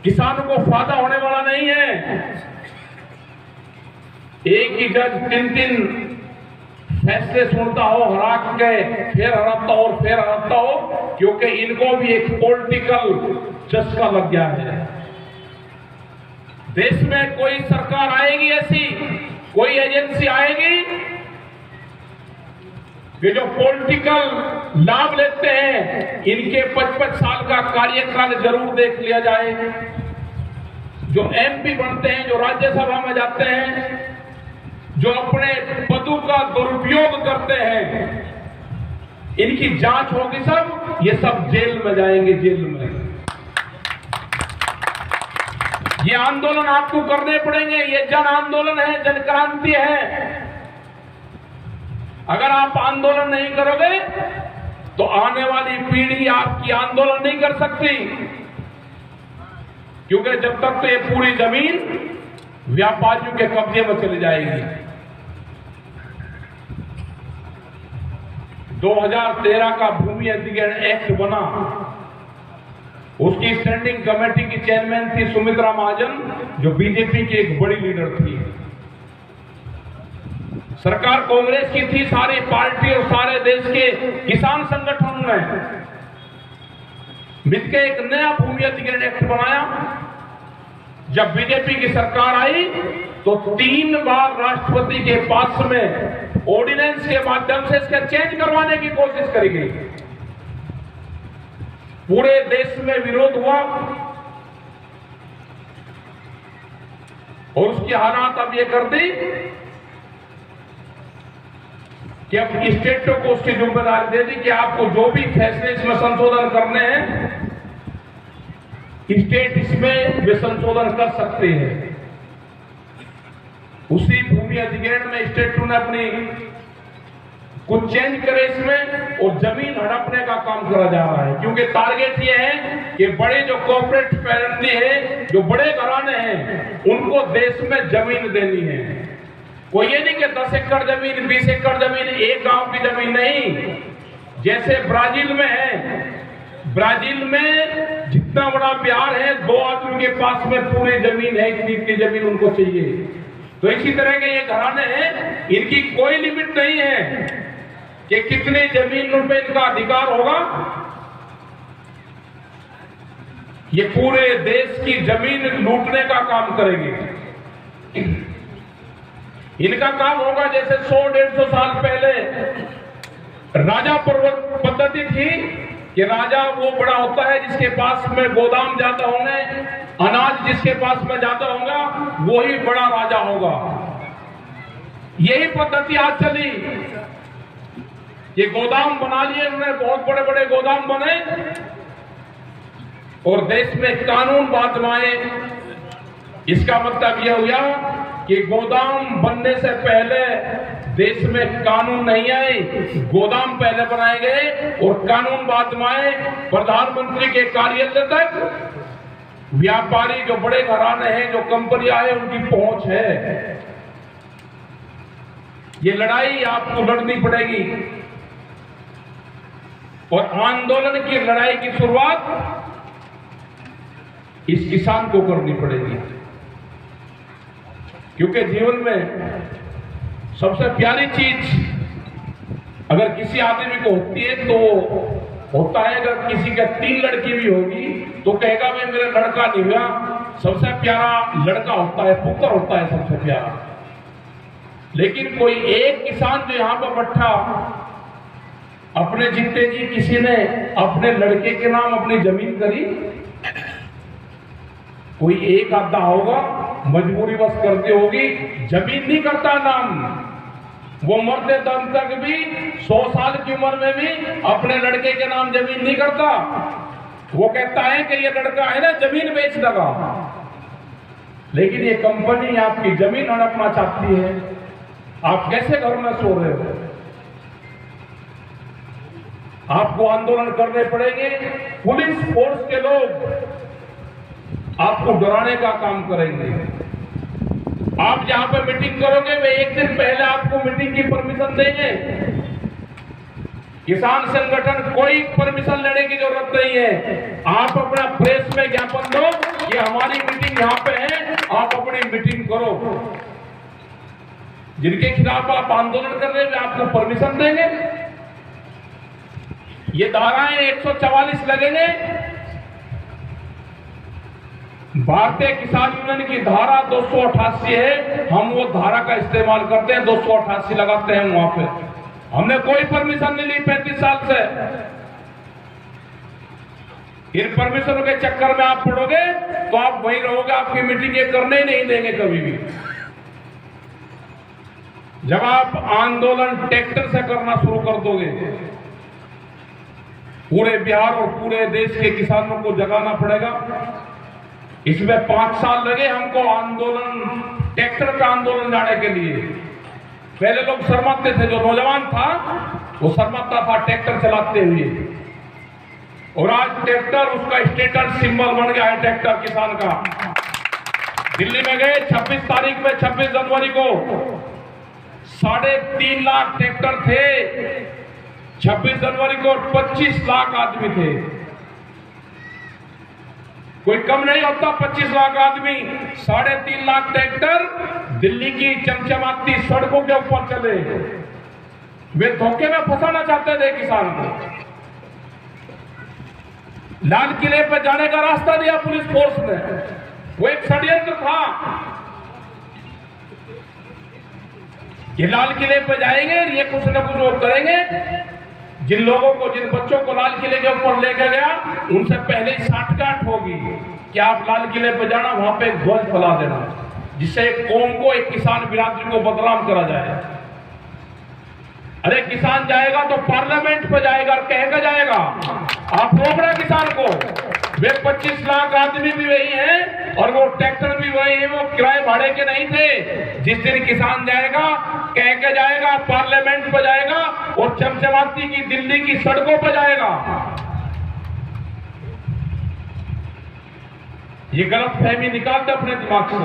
किसानों को फायदा होने वाला नहीं है। एक ही जज 3-3 फैसले सुनता हो, हरा के फिर हराता हो और फिर हराता हो, क्योंकि इनको भी एक पॉलिटिकल चस्का लग गया है। देश में कोई सरकार आएगी, ऐसी कोई एजेंसी आएगी कि जो पॉलिटिकल लाभ लेते हैं, इनके 55 साल का कार्यकाल जरूर देख लिया जाए। जो एमपी बनते हैं, जो राज्यसभा में जाते हैं, जो अपने पदों का दुरुपयोग करते हैं, इनकी जांच होगी सब, ये सब जेल में जाएंगे, जेल में। ये आंदोलन आपको करने पड़ेंगे। ये जन आंदोलन है, जन क्रांति है। अगर आप आंदोलन नहीं करोगे तो आने वाली पीढ़ी आपकी आंदोलन नहीं कर सकती, क्योंकि जब तक तो ये पूरी जमीन व्यापारियों के कब्जे में चली जाएगी। 2013 का भूमि अधिग्रहण एक्ट बना, उसकी स्टैंडिंग कमेटी की चेयरमैन थी सुमित्रा महाजन, जो बीजेपी की एक बड़ी लीडर थी। सरकार कांग्रेस की थी। सारी पार्टी और सारे देश के किसान संगठनों ने मिलकर एक नया भूमि अधिग्रहण एक्ट बनाया। जब बीजेपी की सरकार आई तो 3 बार राष्ट्रपति के पास में ऑर्डिनेंस के माध्यम से इसका चेंज करवाने की कोशिश करी गई। पूरे देश में विरोध हुआ और उसकी हालात अब ये कर दी कि अब स्टेटों को उसकी जिम्मेदारी दे दी कि आपको जो भी फैसले इसमें संशोधन करने हैं, स्टेट इसमें वे संशोधन कर सकते हैं। उसी भूमि अधिग्रहण में स्टेटों ने अपनी कुछ चेंज करे इसमें, और जमीन हड़पने का काम करा जा रहा है। क्योंकि टारगेट ये है कि बड़े जो कॉर्पोरेट फैमिली है, जो बड़े घराने हैं, उनको देश में जमीन देनी है। कोई ये नहीं कि 10 एकड़ जमीन, 20 एकड़ जमीन, एक गांव की जमीन नहीं। जैसे ब्राजील में है, ब्राजील में जितना बड़ा बिहार है, 2 आदमी के पास में पूरी जमीन है, इतनी जमीन उनको चाहिए। तो इसी तरह के ये घराने हैं, इनकी कोई लिमिट नहीं है कि कितनी जमीन पे इनका अधिकार होगा। ये पूरे देश की जमीन लूटने का काम करेंगे। इनका काम होगा जैसे 100-150 साल पहले राजा पद्धति थी कि राजा वो बड़ा होता है जिसके पास में गोदाम ज्यादा होंगे, अनाज जिसके पास में ज्यादा होगा वही बड़ा राजा होगा। यही पद्धति आज चली। ये गोदाम बना लिए उन्होंने, बहुत बड़े बड़े गोदाम बने और देश में कानून बांधवाए। इसका मतलब यह हुआ कि गोदाम बनने से पहले देश में कानून नहीं आए, गोदाम पहले बनाए गए और कानून बाद में आए। प्रधानमंत्री के कार्यालय तक व्यापारी जो बड़े घराने हैं, जो कंपनियां हैं, उनकी पहुंच है। ये लड़ाई आपको लड़नी पड़ेगी और आंदोलन की लड़ाई की शुरुआत इस किसान को करनी पड़ेगी, क्योंकि जीवन में सबसे प्यारी चीज अगर किसी आदमी को होती है तो होता है, अगर किसी का 3 लड़की भी होगी तो कहेगा मैं मेरा लड़का नहीं हुआ। सबसे प्यारा लड़का होता है, पुत्र होता है सबसे प्यारा। लेकिन कोई एक किसान जो यहां पर बैठा, अपने जीते जी किसी ने अपने लड़के के नाम अपनी जमीन करी, कोई एक आधा होगा, मजबूरी बस करती होगी, जमीन नहीं करता नाम। वो मरते दम तक भी 100 साल की उम्र में भी अपने लड़के के नाम जमीन नहीं करता। वो कहता है कि ये लड़का है ना, जमीन बेच लगा। लेकिन ये कंपनी आपकी जमीन हड़पना चाहती है। आप कैसे घर में सो रहे हो? आपको आंदोलन करने पड़ेंगे। पुलिस फोर्स के लोग आपको डराने का काम करेंगे। आप जहां पर मीटिंग करोगे वे एक दिन पहले आपको मीटिंग की परमिशन देंगे। किसान संगठन कोई परमिशन लेने की जरूरत नहीं है। आप अपना प्रेस में ज्ञापन दो कि हमारी मीटिंग यहाँ पे है, आप अपनी मीटिंग करो। जिनके खिलाफ आप आंदोलन कर रहे हैं आपको परमिशन देंगे? ये धाराएं 144 लगेंगे। भारतीय किसान यूनियन की धारा 288 है, हम वो धारा का इस्तेमाल करते हैं, 288 लगाते हैं वहां पे। हमने कोई परमिशन नहीं ली 35 साल से। इन परमिशनों के चक्कर में आप पड़ोगे तो आप वहीं रहोगे, आपकी मीटिंगें करने ही नहीं देंगे कभी भी। जब आप आंदोलन ट्रैक्टर से करना शुरू कर दोगे, पूरे बिहार और पूरे देश के किसानों को जगाना पड़ेगा। इसमें 5 साल लगे हमको आंदोलन, ट्रैक्टर का आंदोलन जाने के लिए। पहले लोग शर्माते थे, जो नौजवान था वो शर्माता था ट्रैक्टर चलाते हुए, और आज ट्रैक्टर उसका स्टेटस सिंबल बन गया है। ट्रैक्टर किसान का दिल्ली में गए 26 तारीख में, 26 जनवरी को 3.5 लाख ट्रैक्टर थे। 26 जनवरी को 25 लाख आदमी थे। कोई कम नहीं होता 25 लाख आदमी। 3.5 लाख ट्रैक्टर दिल्ली की चमचमाती सड़कों के ऊपर चले। वे धोखे में फंसाना चाहते थे किसान को। लाल किले पर जाने का रास्ता दिया पुलिस फोर्स ने, वो एक षड्यंत्र था। ये लाल किले पर जाएंगे, ये कुछ न कुछ वो करेंगे। जिन लोगों को, जिन बच्चों को लाल किले के ऊपर लेकर गया, उनसे पहले ही साठगांठ होगी कि आप लाल किले पर जाना, वहां पे एक ध्वज फैला देना, जिससे एक कौम को, एक किसान बिरादरी को बदनाम करा जाए। अरे किसान जाएगा तो पार्लियामेंट पे जाएगा और कहेगा जाएगा, आप रोक रहे किसान को। वे 25 लाख आदमी भी वही हैं और वो ट्रैक्टर भी वही है, वो किराए भाड़े के नहीं थे। जिस दिन किसान जाएगा, कह के जाएगा, पार्लियामेंट पे जाएगा और चमचमाती की दिल्ली की सड़कों पर जाएगा। ये गलत फहमी निकालते अपने दिमाग से।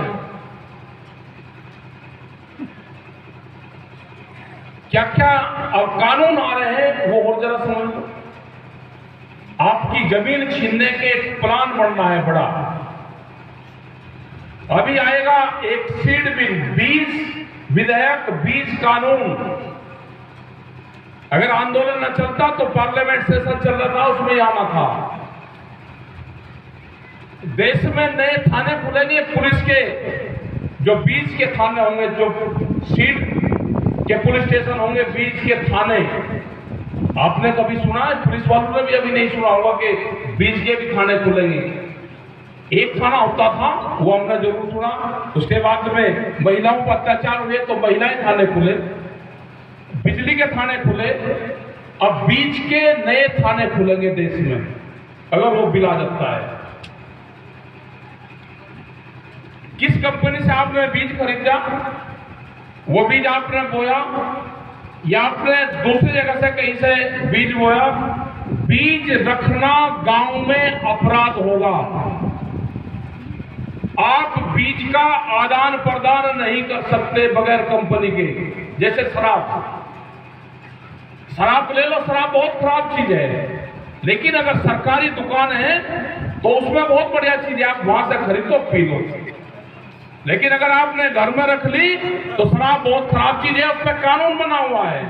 क्या क्या अब कानून आ रहे हैं वो और जरा समझ लो। आपकी जमीन छीनने के एक प्लान बनना है बड़ा। अभी आएगा एक सीड बिल, बीज विधेयक, बीज कानून। अगर आंदोलन न चलता तो पार्लियामेंट सेशन चल रहा था, उसमें आना था। देश में नए थाने खुलेंगे पुलिस के, जो बीज के थाने होंगे, जो सीड के पुलिस स्टेशन होंगे, बीज के थाने। आपने कभी सुना है? पुलिस वालों ने भी अभी नहीं सुना होगा कि बीज के भी थाने खुलेंगे। एक थाना होता था, वो हमने जरूर सुना। उसके बाद में महिलाओं पर अत्याचार हुए तो महिलाएं थाने खुले, बिजली के थाने खुले। अब बीज के नए थाने खुलेंगे देश में, अगर वो बिल आ जाता है। किस कंपनी से आपने बीज खरीदा, वो बीज आपने बोया या आपने दूसरी जगह से कहीं से बीज बोया, बीज रखना गांव में अपराध होगा। आप बीज का आदान प्रदान नहीं कर सकते बगैर कंपनी के। जैसे शराब ले लो, शराब बहुत खराब चीज है, लेकिन अगर सरकारी दुकान है तो उसमें बहुत बढ़िया चीज है, आप वहां से खरीदो पी लो। लेकिन अगर आपने घर में रख ली तो शराब बहुत खराब चीज है, उस पर कानून बना हुआ है,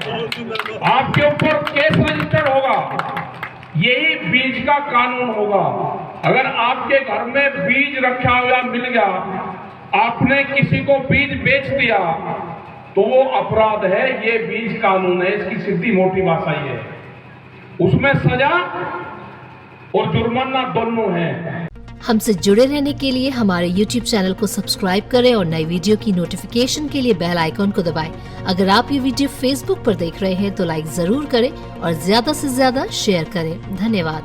आपके ऊपर केस रजिस्टर होगा। यही बीज का कानून होगा। अगर आपके घर में बीज रखा हुआ मिल गया, आपने किसी को बीज बेच दिया तो वो अपराध है। ये बीज कानून है, इसकी सीधी मोटी भाषा ये है। उसमें सजा और जुर्माना दोनों है। हमसे जुड़े रहने के लिए हमारे YouTube चैनल को सब्सक्राइब करें और नई वीडियो की नोटिफिकेशन के लिए बेल आइकॉन को दबाएं। अगर आप ये वीडियो Facebook पर देख रहे हैं तो लाइक जरूर करें और ज्यादा से ज्यादा शेयर करें। धन्यवाद।